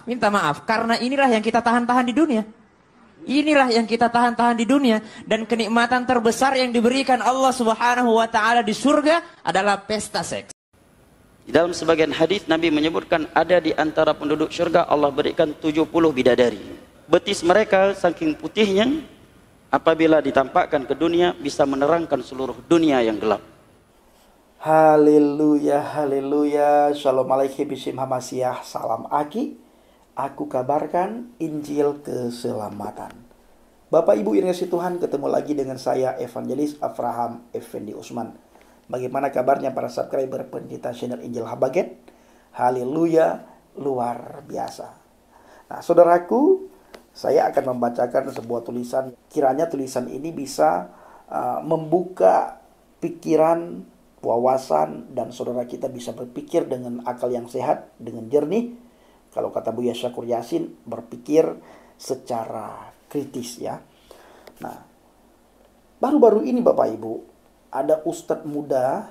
Minta maaf, karena inilah yang kita tahan-tahan di dunia. Inilah yang kita tahan-tahan di dunia. Dan kenikmatan terbesar yang diberikan Allah Subhanahu wa ta'ala di surga adalah pesta seks. Di dalam sebagian hadis Nabi menyebutkan ada di antara penduduk surga Allah berikan 70 bidadari. Betis mereka saking putihnya, apabila ditampakkan ke dunia bisa menerangkan seluruh dunia yang gelap. Haleluya, haleluya. Shalom alaikum bisim hamasyah. Salam aki. Aku kabarkan Injil keselamatan. Bapak Ibu yang kasih Tuhan, ketemu lagi dengan saya Evangelis Avraham Effendi Usman. Bagaimana kabarnya para subscriber pencinta channel Injil Habaget? Haleluya, luar biasa. Nah, saudaraku, saya akan membacakan sebuah tulisan. Kiranya tulisan ini bisa membuka pikiran, wawasan, dan saudara kita bisa berpikir dengan akal yang sehat, dengan jernih. Kalau kata Buya Syakur Yasin, berpikir secara kritis ya. Nah, baru-baru ini Bapak Ibu, ada ustadz muda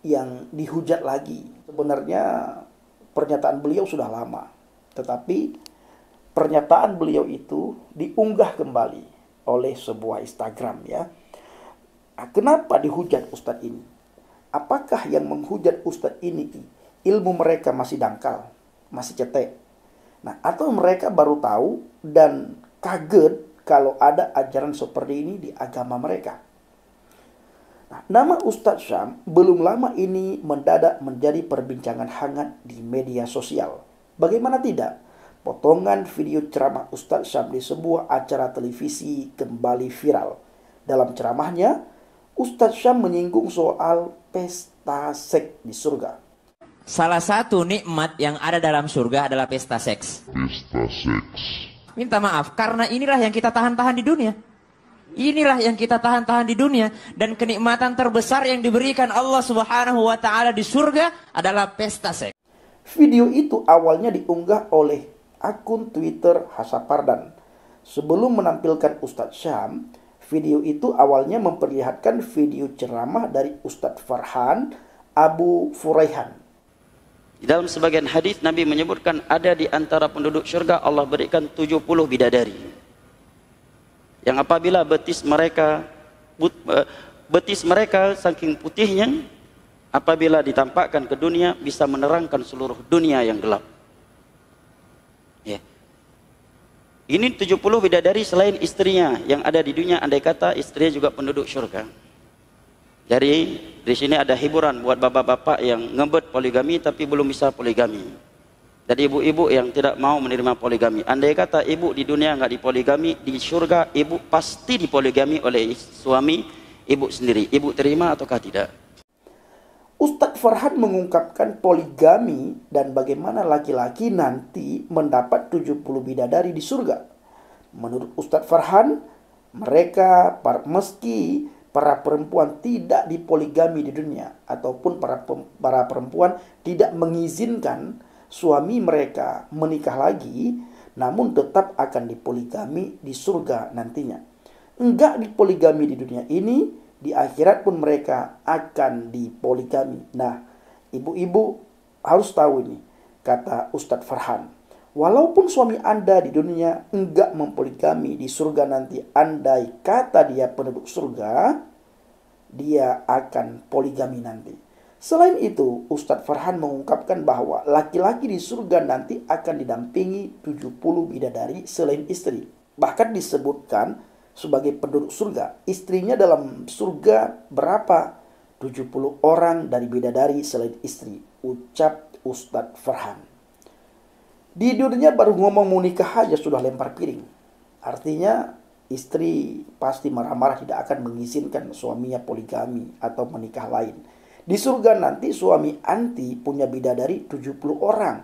yang dihujat lagi. Sebenarnya pernyataan beliau sudah lama, tetapi pernyataan beliau itu diunggah kembali oleh sebuah Instagram ya. Nah, kenapa dihujat ustadz ini? Apakah yang menghujat ustadz ini ilmu mereka masih dangkal, masih cetek? Nah, atau mereka baru tahu dan kaget kalau ada ajaran seperti ini di agama mereka. Nah, nama Ustadz Syam belum lama ini mendadak menjadi perbincangan hangat di media sosial. Bagaimana tidak? Potongan video ceramah Ustadz Syam di sebuah acara televisi kembali viral. Dalam ceramahnya, Ustadz Syam menyinggung soal pesta seks di surga. Salah satu nikmat yang ada dalam surga adalah pesta seks. Pesta seks. Minta maaf, karena inilah yang kita tahan-tahan di dunia. Inilah yang kita tahan-tahan di dunia. Dan kenikmatan terbesar yang diberikan Allah Subhanahu wa ta'ala di surga adalah pesta seks. Video itu awalnya diunggah oleh akun Twitter Hasapardan. Sebelum menampilkan Ustadz Syam, video itu awalnya memperlihatkan video ceramah dari Ustadz Farhan Abu Furaihan. Di dalam sebagian hadis Nabi menyebutkan ada di antara penduduk surga Allah berikan 70 bidadari. Yang apabila betis mereka saking putihnya, apabila ditampakkan ke dunia bisa menerangkan seluruh dunia yang gelap. Ya. Ini 70 bidadari selain istrinya yang ada di dunia, andai kata istrinya juga penduduk surga. Jadi di sini ada hiburan buat bapak-bapak yang ngebet poligami tapi belum bisa poligami. Jadi ibu-ibu yang tidak mau menerima poligami. Andai kata ibu di dunia nggak dipoligami, di surga ibu pasti dipoligami oleh suami ibu sendiri. Ibu terima ataukah tidak? Ustadz Farhan mengungkapkan poligami dan bagaimana laki-laki nanti mendapat 70 bidadari di surga. Menurut Ustadz Farhan, mereka meski para perempuan tidak dipoligami di dunia ataupun para perempuan tidak mengizinkan suami mereka menikah lagi, namun tetap akan dipoligami di surga nantinya. Enggak dipoligami di dunia ini, di akhirat pun mereka akan dipoligami. Nah, ibu-ibu harus tahu ini, kata Ustadz Farhan. Walaupun suami Anda di dunia enggak mempoligami, di surga nanti andai kata dia penduduk surga, dia akan poligami nanti. Selain itu, Ustadz Farhan mengungkapkan bahwa laki-laki di surga nanti akan didampingi 70 bidadari selain istri. Bahkan disebutkan sebagai penduduk surga, istrinya dalam surga berapa? 70 orang dari bidadari selain istri, ucap Ustadz Farhan. Di dunia baru ngomong mau nikah aja sudah lempar piring. Artinya istri pasti marah-marah tidak akan mengizinkan suaminya poligami atau menikah lain. Di surga nanti suami anti punya bidadari 70 orang.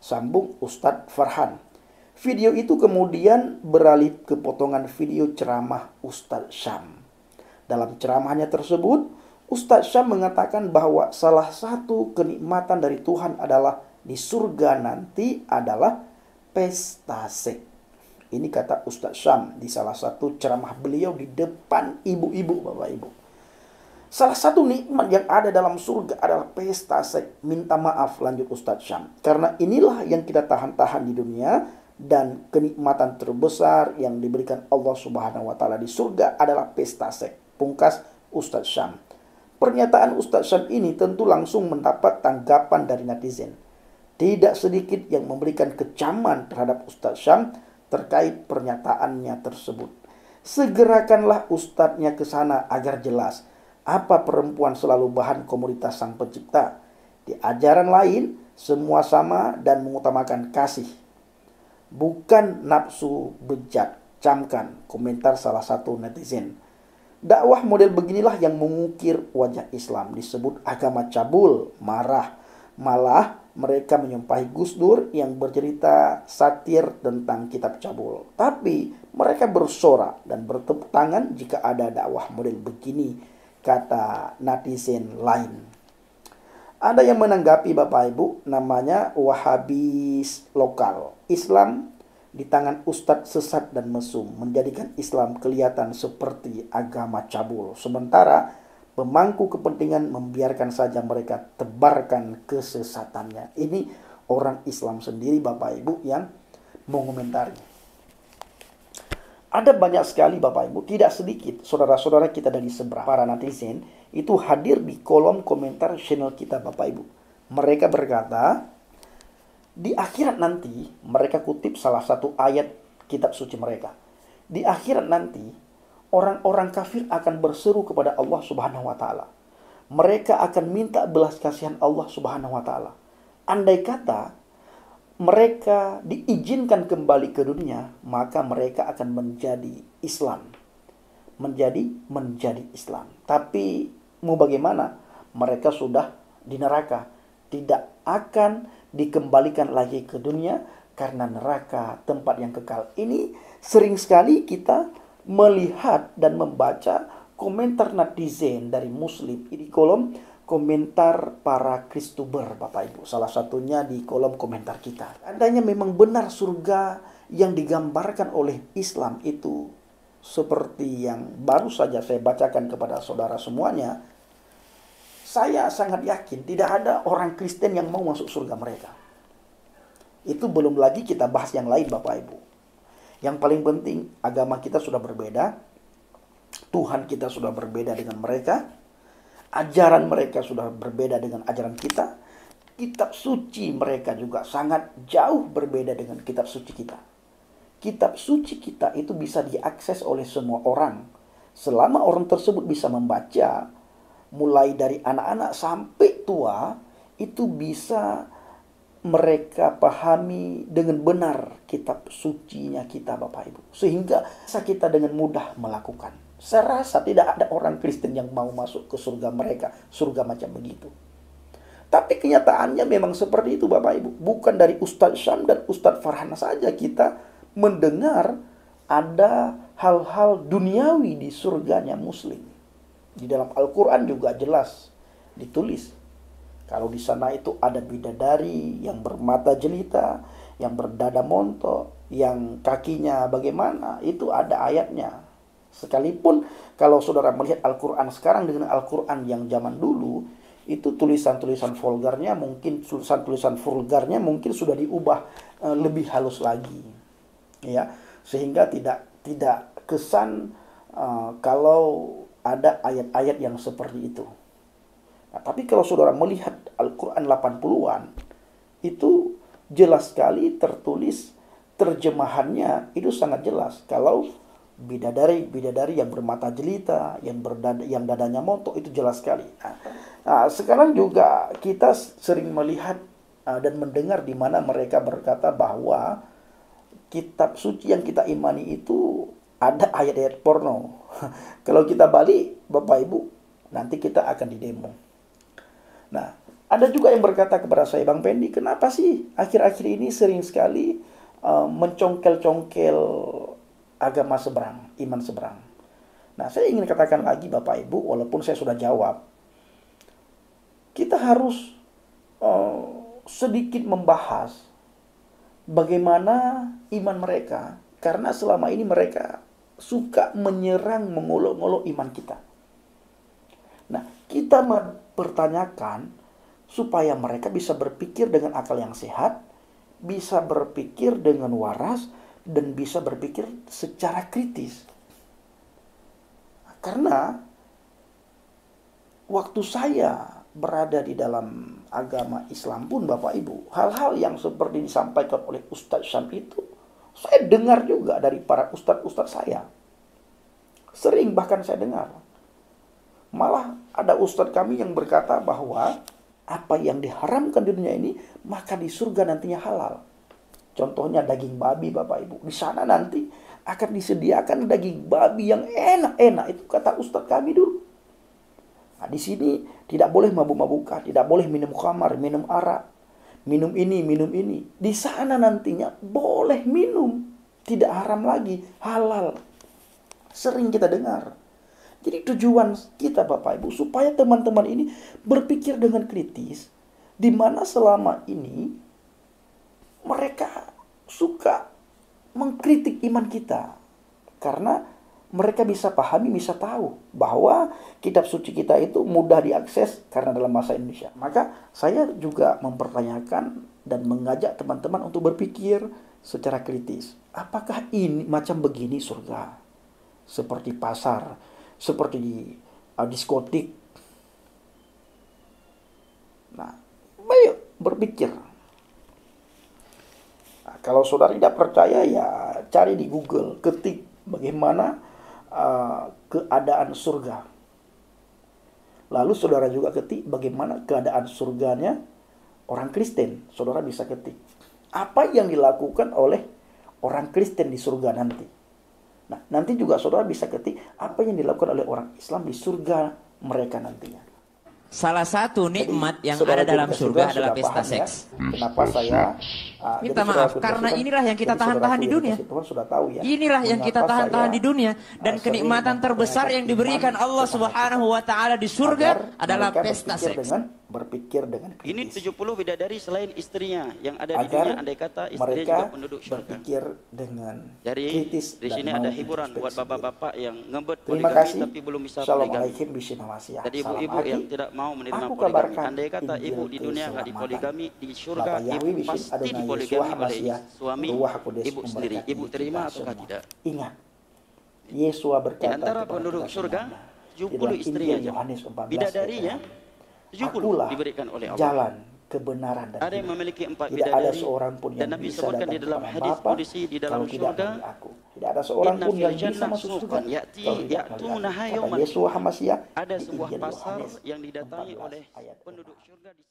Sambung Ustadz Farhan. Video itu kemudian beralih ke potongan video ceramah Ustadz Syam. Dalam ceramahnya tersebut, Ustadz Syam mengatakan bahwa salah satu kenikmatan dari Tuhan adalah di surga nanti adalah pesta seks. Ini kata Ustadz Syam di salah satu ceramah beliau di depan ibu-ibu, bapak ibu. Salah satu nikmat yang ada dalam surga adalah pesta seks. Minta maaf, lanjut Ustadz Syam. Karena inilah yang kita tahan-tahan di dunia, dan kenikmatan terbesar yang diberikan Allah Subhanahu wa taala di surga adalah pesta seks. Pungkas Ustadz Syam. Pernyataan Ustadz Syam ini tentu langsung mendapat tanggapan dari netizen. Tidak sedikit yang memberikan kecaman terhadap Ustadz Syam terkait pernyataannya tersebut. Segerakanlah ustadznya ke sana agar jelas apa perempuan selalu bahan komoditas Sang Pencipta. Di ajaran lain, semua sama dan mengutamakan kasih, bukan nafsu bejat. Camkan komentar salah satu netizen. Dakwah model beginilah yang mengukir wajah Islam. Disebut agama cabul, marah. Malah mereka menyumpahi Gus Dur yang bercerita satir tentang kitab cabul. Tapi mereka bersorak dan bertepuk tangan jika ada dakwah model begini, kata netizen lain. Ada yang menanggapi Bapak Ibu, namanya Wahabis lokal. Islam di tangan ustadz sesat dan mesum menjadikan Islam kelihatan seperti agama cabul. Sementara pemangku kepentingan membiarkan saja mereka tebarkan kesesatannya. Ini orang Islam sendiri Bapak Ibu yang mengomentari. Ada banyak sekali Bapak Ibu, tidak sedikit saudara-saudara kita dari seberang, para netizen itu hadir di kolom komentar channel kita Bapak Ibu. Mereka berkata, di akhirat nanti, mereka kutip salah satu ayat kitab suci mereka. Di akhirat nanti, orang-orang kafir akan berseru kepada Allah Subhanahu wa taala. Mereka akan minta belas kasihan Allah Subhanahu wa taala. Andai kata mereka diizinkan kembali ke dunia, maka mereka akan menjadi Islam. Menjadi Islam. Tapi mau bagaimana? Mereka sudah di neraka. Tidak akan dikembalikan lagi ke dunia karena neraka tempat yang kekal. Ini sering sekali kita melihat dan membaca komentar netizen dari Muslim di kolom komentar para Kristuber Bapak Ibu. Salah satunya di kolom komentar kita. Andainya memang benar surga yang digambarkan oleh Islam itu seperti yang baru saja saya bacakan kepada saudara semuanya, saya sangat yakin tidak ada orang Kristen yang mau masuk surga mereka. Itu belum lagi kita bahas yang lain Bapak Ibu. Yang paling penting, agama kita sudah berbeda, Tuhan kita sudah berbeda dengan mereka, ajaran mereka sudah berbeda dengan ajaran kita, kitab suci mereka juga sangat jauh berbeda dengan kitab suci kita. Kitab suci kita itu bisa diakses oleh semua orang. Selama orang tersebut bisa membaca, mulai dari anak-anak sampai tua, itu bisa mereka pahami dengan benar kitab sucinya kita Bapak Ibu. Sehingga bisa kita dengan mudah melakukan. Saya rasa tidak ada orang Kristen yang mau masuk ke surga mereka, surga macam begitu. Tapi kenyataannya memang seperti itu Bapak Ibu. Bukan dari Ustadz Syam dan Ustadz Farhan saja kita mendengar ada hal-hal duniawi di surganya Muslim. Di dalam Al-Quran juga jelas ditulis. Kalau di sana itu ada bidadari yang bermata jelita, yang berdada montok, yang kakinya bagaimana, itu ada ayatnya. Sekalipun kalau saudara melihat Al-Quran sekarang dengan Al-Quran yang zaman dulu, itu tulisan-tulisan vulgarnya mungkin sudah diubah lebih halus lagi, ya, sehingga tidak kesan kalau ada ayat-ayat yang seperti itu. Nah, tapi kalau saudara melihat Al-Quran 80-an, itu jelas sekali tertulis, terjemahannya itu sangat jelas. Kalau bidadari yang bermata jelita, yang dadanya montok, itu jelas sekali. Nah, sekarang juga kita sering melihat dan mendengar di mana mereka berkata bahwa kitab suci yang kita imani itu ada ayat-ayat porno. Kalau kita balik, Bapak Ibu, nanti kita akan didemo. Nah, ada juga yang berkata kepada saya, Bang Pendi, kenapa sih akhir-akhir ini sering sekali mencongkel-congkel agama seberang, iman seberang? Nah, saya ingin katakan lagi Bapak Ibu, walaupun saya sudah jawab, kita harus sedikit membahas bagaimana iman mereka, karena selama ini mereka suka menyerang, mengolok-olok iman kita. Nah, Kita mempertanyakan supaya mereka bisa berpikir dengan akal yang sehat, bisa berpikir dengan waras, dan bisa berpikir secara kritis. Karena waktu saya berada di dalam agama Islam pun Bapak Ibu, hal-hal yang seperti disampaikan oleh Ustadz Syam itu saya dengar juga dari para ustadz-ustadz saya. Sering bahkan saya dengar. Malah ada ustadz kami yang berkata bahwa apa yang diharamkan di dunia ini maka di surga nantinya halal. Contohnya daging babi Bapak Ibu. Di sana nanti akan disediakan daging babi yang enak-enak. Itu kata ustadz kami dulu. Nah, di sini tidak boleh mabuk-mabukan, tidak boleh minum khamar, minum arak, minum ini, minum ini. Di sana nantinya boleh minum, tidak haram lagi, halal. Sering kita dengar. Jadi tujuan kita Bapak Ibu supaya teman-teman ini berpikir dengan kritis, di mana selama ini mereka suka mengkritik iman kita. Karena mereka bisa pahami, bisa tahu bahwa kitab suci kita itu mudah diakses karena dalam bahasa Indonesia. Maka saya juga mempertanyakan dan mengajak teman-teman untuk berpikir secara kritis. Apakah ini macam begini surga? Seperti pasar, seperti di diskotik. Nah, ayo berpikir. Nah, kalau saudara tidak percaya ya cari di Google, ketik bagaimana keadaan surga. Lalu saudara juga ketik bagaimana keadaan surganya orang Kristen. Saudara bisa ketik apa yang dilakukan oleh orang Kristen di surga nanti. Nah, nanti juga saudara bisa ketik apa yang dilakukan oleh orang Islam di surga mereka nantinya. Salah satu nikmat Jadi, yang saudara ada dalam juga surga sudah adalah pesta paham ya, seks. Kenapa saya Minta maaf, karena inilah yang kita tahan-tahan di dunia. Tuhan sudah tahu ya. Inilah yang kita Mengapa tahan-tahan saya, di dunia. Dan sering kenikmatan terbesar yang diberikan iman Allah kepada Subhanahu wa Ta'ala di agar surga adalah mereka pesta seks. berpikir dengan Ini kritis. 70 bidadari selain istrinya yang ada di Agar dunia, andai kata istrinya mereka juga penduduk surga. berpikir dengan Jadi kritis di dan sini mau ada hiburan buat introspeksi diri. bapak-bapak yang ngebet Terima poligami kasih. tapi belum bisa Shalom poligami. alaikum bismillahirrahmanirrahim. Jadi Salam ibu-ibu hati. yang tidak mau menerima Aku poligami, kabarkan andai kata Injil ibu di dunia nggak keselamatan. dipoligami, di surga Bapak ibu Yahweh bisin pasti Adonai dipoligami Yeshua oleh Hamasiah, suami Ruach Kudus ibu sendiri. memberkati Ibu terima kita ataukah semua. tidak? Ingat, Yesua Di berkata antara kepada penduduk kita surga, semuanya, 70 di dalam istrinya Injil aja. Yohanes 14 Bidadarinya ayat 70 Akulah diberikan oleh Allah. jalan, kebenaran dan Ada yang hidup. memiliki 4 Tidak ada bidadari seorang pun dan yang Nabi bisa sebutkan datang di dalam kepada hadis Bapa qudsi di dalam kalau tidak surga, melalui aku. Tidak ada seorang Inna pun fil yang bisa jannah masuk surga suqan ya'ti kalau tidak melalui ya'tunaha aku. Kata yaumal Yesua Hamasiah ada di sebuah Injil pasar Yohanes yang didatangi 14 oleh ayat 6. penduduk surga di